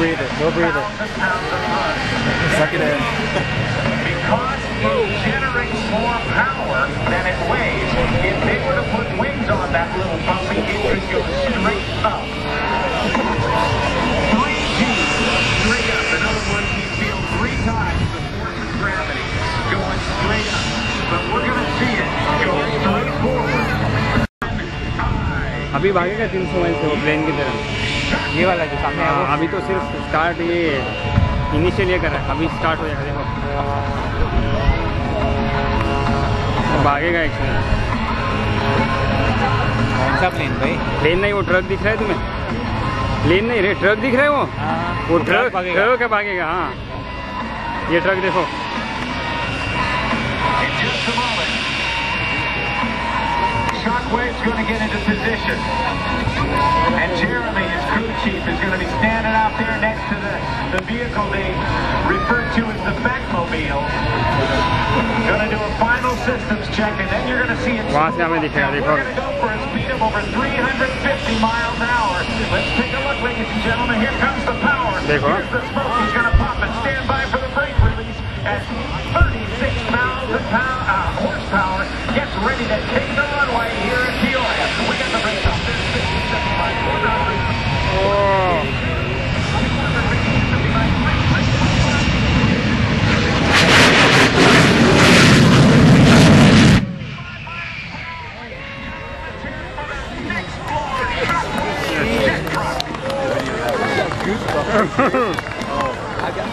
breathe it. Go breathe it. Suck it in. Because it generates more power than it weighs. If they were to put wings on that little puppy, it could go straight up. 3G, straight up. Another one you feel 3 times the force of gravity going straight up. But we're going to see it go straight forward. अभी भागेगा 300 mile से वो plane की तरह। ये वाला जो सामने है वो अभी तो सिर्फ स्टार्ट ये इनिशियल ये कर रहा है, अभी स्टार्ट हो जाएगा। देखो भागेगा एक्चुअली। कौन सा प्लेन भाई? प्लेन नहीं, वो ट्रक दिख रहा है तुम्हें? प्लेन नहीं रे, ट्रक दिख रहा है वो। वो ट्रक भागेगा। हाँ ये ट्रक देखो। Shockwave's going to get into position. And Jeremy, his crew chief, is going to be standing out there next to the vehicle they refer to as the Batmobile. Going to do a final systems check, and then you're going to see it. वहाँ से हमें दिखेगा, देखो। We're going to go for a speed of over 350 miles an hour. Let's take a look, ladies and gentlemen. Here comes the power. देखो। Here's the smoke. He's going to pop it. Stand by for the brake release at 36,000 horsepower. Gets ready to take the runway here at Peoria. We got the brake up there. 65, 100. I got